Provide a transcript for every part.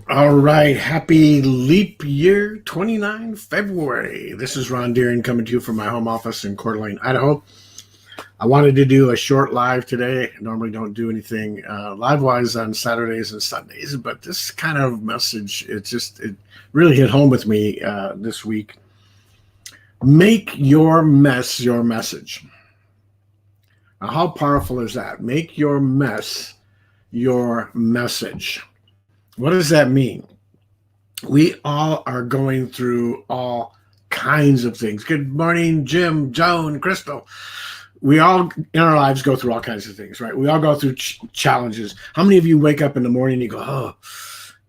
All right. Happy leap year 29 February. This is Ron Deering coming to you from my home office in Coeur d'Alene, Idaho. I wanted to do a short live today. I normally don't do anything live wise on Saturdays and Sundays, but this kind of message, it really hit home with me this week. Make your mess your message. Now, how powerful is that? Make your mess your message. What does that mean? We all are going through all kinds of things. Good morning, Jim, Joan, Crystal. We all in our lives go through all kinds of things, right? We all go through challenges. How many of you wake up in the morning and you go, oh,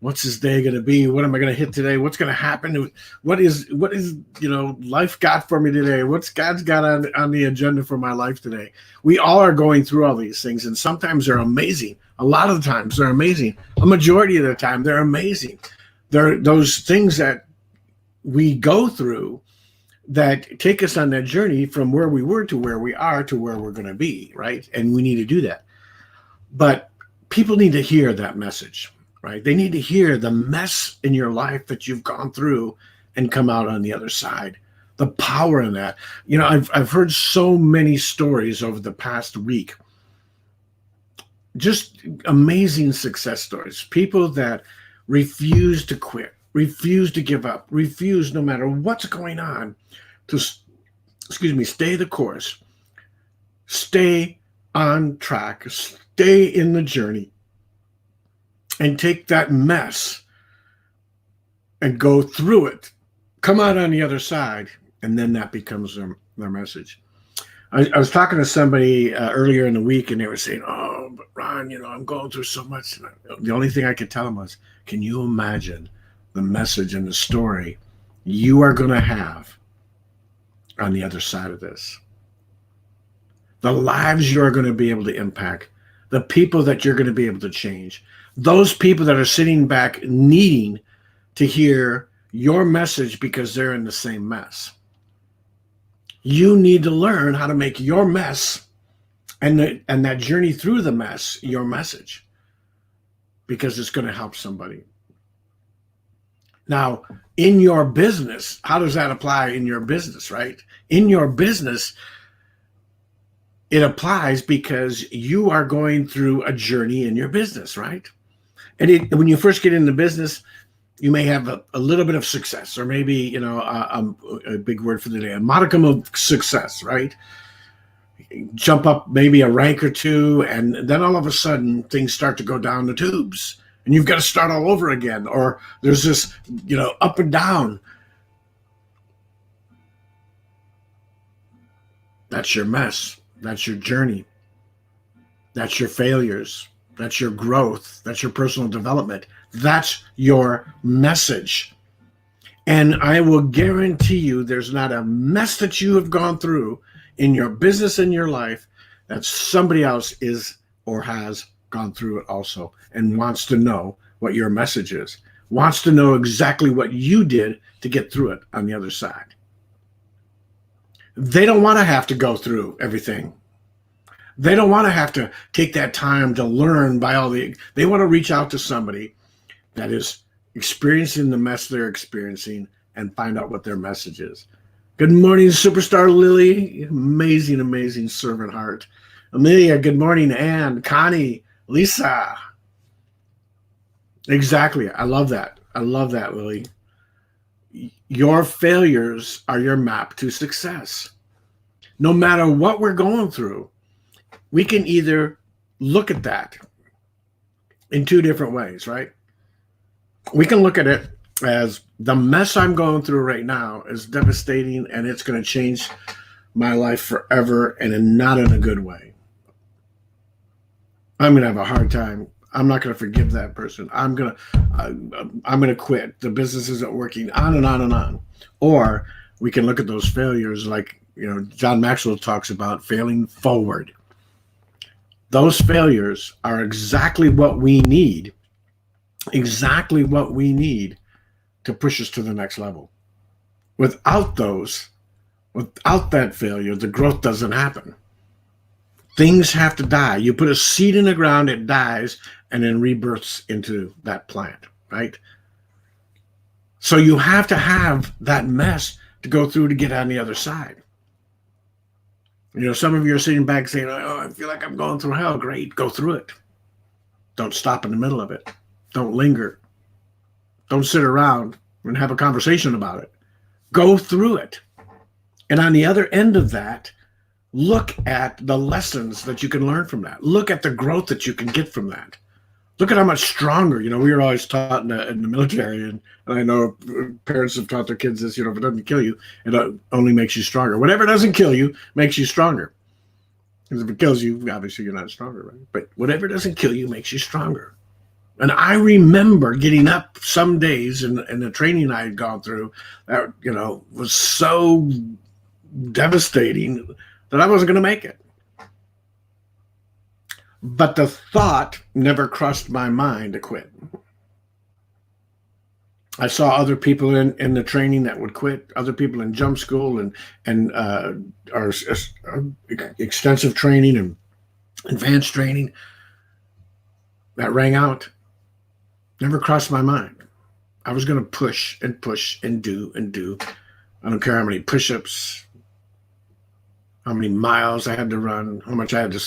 what's this day going to be? What am I going to hit today? What's going to happen? What is life got for me today? What's God's got on the agenda for my life today? We all are going through all these things, and sometimes they're amazing. A lot of the times they're amazing. A majority of the time they're amazing. They're those things that we go through that take us on that journey from where we were to where we are to where we're going to be, right? And we need to do that. But people need to hear that message, right? They need to hear the mess in your life that you've gone through and come out on the other side. The power in that. You know, I've heard so many stories over the past week. Just amazing success stories. People that refuse to quit, refuse to give up, refuse no matter what's going on to, stay the course, stay on track, stay in the journey, and take that mess and go through it, come out on the other side, and then that becomes their message. I was talking to somebody earlier in the week, and they were saying, oh, but Ron, I'm going through so much. The only thing I could tell them was, can you imagine the message and the story you are going to have on the other side of this? The lives you're going to be able to impact, the people that you're going to be able to change, those people that are sitting back needing to hear your message because they're in the same mess. You need to learn how to make your mess and that journey through the mess your message, because it's going to help somebody. Now, in your business, how does that apply in your business, right? In your business, it applies because you are going through a journey in your business, right? And when you first get into business, you may have a little bit of success, or maybe, a big word for the day, a modicum of success, right? Jump up maybe a rank or two, and then all of a sudden things start to go down the tubes, and you've got to start all over again, or there's this, up and down. That's your mess. That's your journey. That's your failures. That's your growth. That's your personal development. That's your message. And I will guarantee you there's not a mess that you have gone through in your business, in your life, that somebody else is or has gone through it also and wants to know what your message is, wants to know exactly what you did to get through it on the other side. They don't want to have to go through everything. They don't want to have to take that time to learn they want to reach out to somebody that is experiencing the mess they're experiencing and find out what their message is. Good morning, superstar Lily. Amazing, amazing servant heart. Amelia, good morning. Ann, Connie, Lisa. Exactly. I love that. I love that, Lily. Your failures are your map to success. No matter what we're going through, we can either look at that in two different ways, right? We can look at it as the mess I'm going through right now is devastating, and it's going to change my life forever, and not in a good way. I'm going to have a hard time. I'm not going to forgive that person. I'm going to quit. The business isn't working, on and on and on. Or we can look at those failures like, John Maxwell talks about failing forward. Those failures are exactly what we need to push us to the next level. Without that failure, the growth doesn't happen. Things have to die. You put a seed in the ground, it dies, and then rebirths into that plant. right? So you have to have that mess to go through to get on the other side. Some of you are sitting back saying, oh, I feel like I'm going through hell. Great, go through it. Don't stop in the middle of it. Don't linger. Don't sit around and have a conversation about it. Go through it. And on the other end of that, look at the lessons that you can learn from that. Look at the growth that you can get from that. Look at how much stronger, we were always taught in the military, and I know parents have taught their kids this, if it doesn't kill you, it only makes you stronger. Whatever doesn't kill you makes you stronger. Because if it kills you, obviously you're not stronger, right? But whatever doesn't kill you makes you stronger. And I remember getting up some days in the training I had gone through that, was so devastating that I wasn't going to make it. But the thought never crossed my mind to quit. I saw other people in the training that would quit, other people in jump school and our extensive training and advanced training that rang out. Never crossed my mind. I was going to push and push and do and do. I don't care how many push-ups, how many miles I had to run, how much I had to,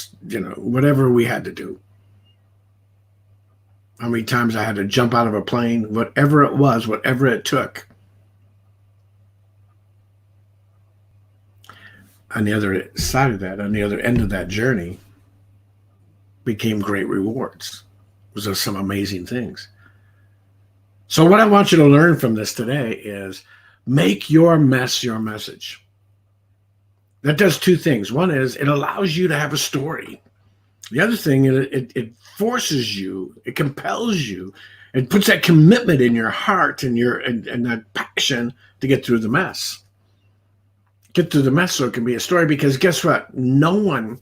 whatever we had to do. How many times I had to jump out of a plane, whatever it was, whatever it took. On the other side of that, on the other end of that journey, became great rewards. Those are some amazing things. So what I want you to learn from this today is make your mess your message. That does two things. One is it allows you to have a story. The other thing is it forces you, it compels you, it puts that commitment in your heart and that passion to get through the mess. Get through the mess so it can be a story, because guess what? No one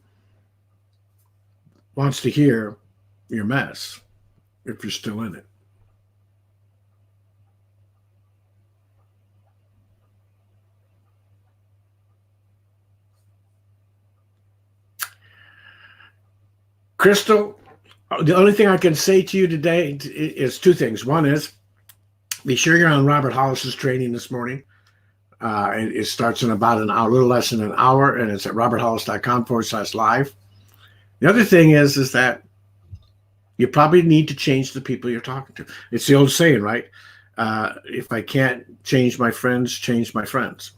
wants to hear your mess if you're still in it. Crystal, the only thing I can say to you today is two things. One is be sure you're on Robert Hollis's training this morning. It starts in about an hour, a little less than an hour, and it's at roberthollis.com/live. The other thing is that you probably need to change the people you're talking to. It's the old saying, right? If I can't change my friends, change my friends.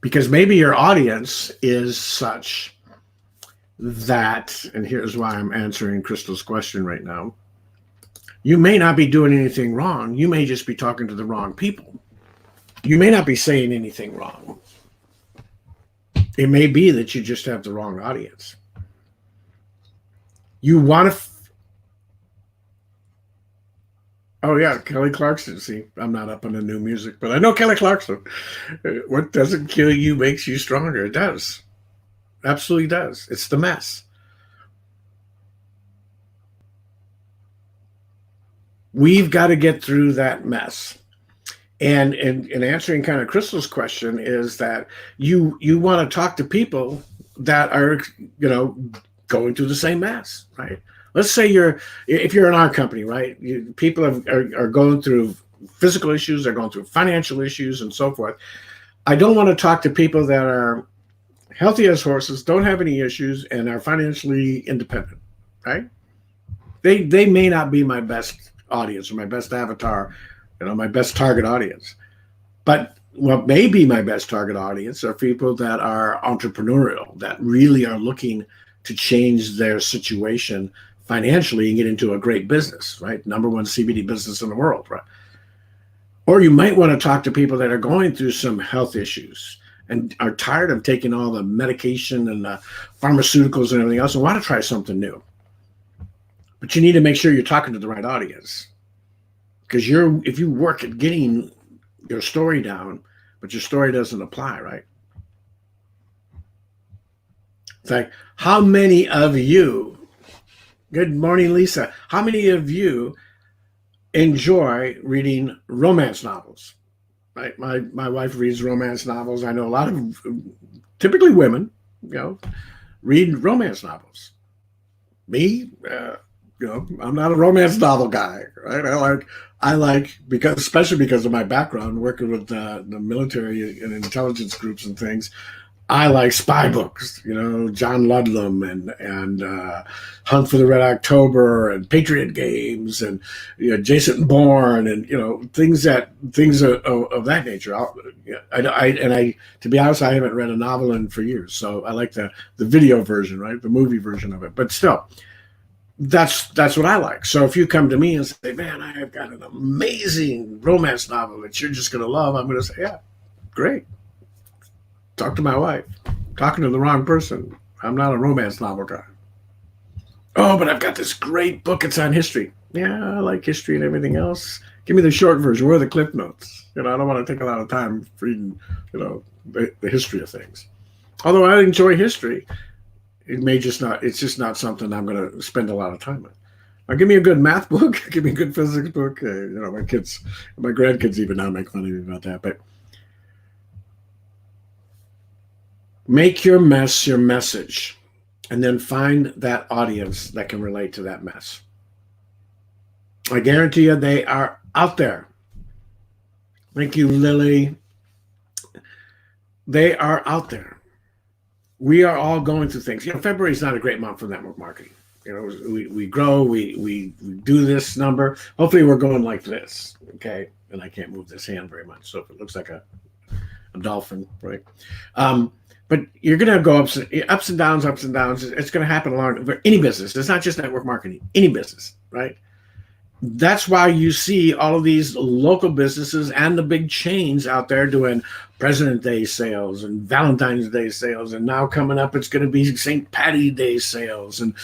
Because maybe your audience is such that, and here's why I'm answering Crystal's question right now. You may not be doing anything wrong. You may just be talking to the wrong people. You may not be saying anything wrong. It may be that you just have the wrong audience. You want to... Oh, yeah, Kelly Clarkson. See, I'm not up on the new music, but I know Kelly Clarkson. What doesn't kill you makes you stronger. It does. Absolutely does. It's the mess. We've got to get through that mess. And in answering kind of Crystal's question is that you want to talk to people that are, going through the same mess, right? Let's say if you're in our company, right? People are going through physical issues, they're going through financial issues and so forth. I don't want to talk to people that are healthy as horses, don't have any issues, and are financially independent, right? They may not be my best audience or my best avatar, my best target audience. But what may be my best target audience are people that are entrepreneurial, that really are looking to change their situation financially and get into a great business, right? Number one CBD business in the world, right? Or you might want to talk to people that are going through some health issues and are tired of taking all the medication and the pharmaceuticals and everything else and want to try something new. But you need to make sure you're talking to the right audience. Because if you work at getting your story down, but your story doesn't apply, right? It's like, how many of you, good morning, Lisa, how many of you enjoy reading romance novels? Right? My wife reads romance novels. I know a lot of, typically women, read romance novels. Me, You know, I'm not a romance novel guy, right? I like because especially because of my background working with the military and intelligence groups and things. I like spy books, you know, John Ludlam and Hunt for the Red October and Patriot Games and Jason Bourne and things of that nature. To be honest, I haven't read a novel in for years, so I like the video version, right, the movie version of it. But still, that's what I like. So if you come to me and say, "Man, I have got an amazing romance novel that you're just going to love," I'm going to say, "Yeah, great." Talk to my wife. Talking to the wrong person. I'm not a romance novel guy. Oh, but I've got this great book. It's on history. Yeah, I like history and everything else. Give me the short version. Where are the cliff notes? I don't want to take a lot of time reading, the history of things. Although I enjoy history, it's just not something I'm going to spend a lot of time on. Now, give me a good math book. Give me a good physics book. My grandkids even now make fun of me about that. But make your mess your message, and then find that audience that can relate to that mess. I guarantee you they are out there. Thank you, Lily. They are out there. We are all going through things. February is not a great month for network marketing. We grow, we do this number. Hopefully we're going like this, okay? And I can't move this hand very much, so if it looks like a dolphin, right? But you're going to go ups and downs. It's going to happen along for any business. It's not just network marketing, any business, right? That's why you see all of these local businesses and the big chains out there doing President's Day sales and Valentine's Day sales. And now coming up, it's going to be St. Patty's Day sales and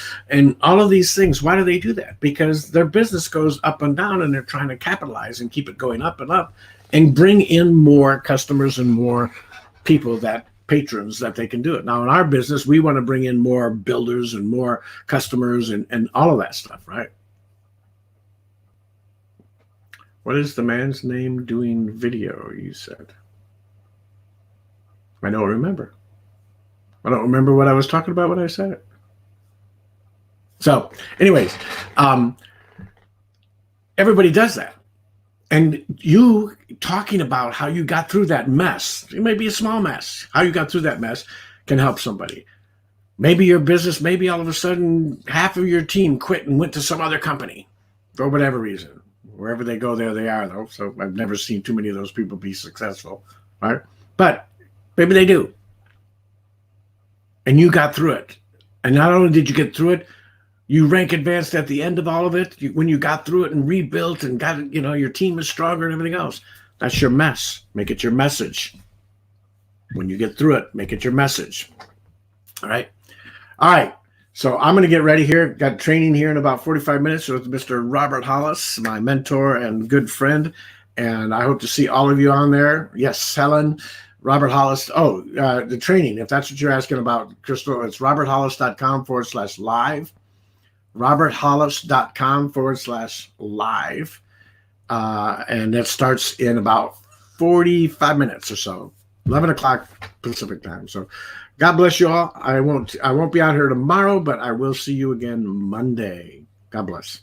all of these things. Why do they do that? Because their business goes up and down and they're trying to capitalize and keep it going up and up and bring in more customers and more people patrons that they can do it. Now in our business, we want to bring in more builders and more customers and all of that stuff, right? What is the man's name doing video, you said? I don't remember. I don't remember what I was talking about when I said it. So anyways, everybody does that. And you talking about how you got through that mess, it may be a small mess, how you got through that mess can help somebody. Maybe your business, maybe all of a sudden half of your team quit and went to some other company for whatever reason. Wherever they go, there they are, though. So I've never seen too many of those people be successful, right? But maybe they do. And you got through it. And not only did you get through it, you rank advanced at the end of all of it. When you got through it and rebuilt and got it, your team is stronger and everything else. That's your mess. Make it your message. When you get through it, make it your message. All right. So I'm going to get ready here. Got training here in about 45 minutes with Mr. Robert Hollis, my mentor and good friend. And I hope to see all of you on there. Yes, Helen, Robert Hollis. The training, if that's what you're asking about, Crystal, it's roberthollis.com/live. roberthollis.com/live. And that starts in about 45 minutes or so, 11 o'clock Pacific time. So God bless you all. I won't be out here tomorrow, but I will see you again Monday. God bless.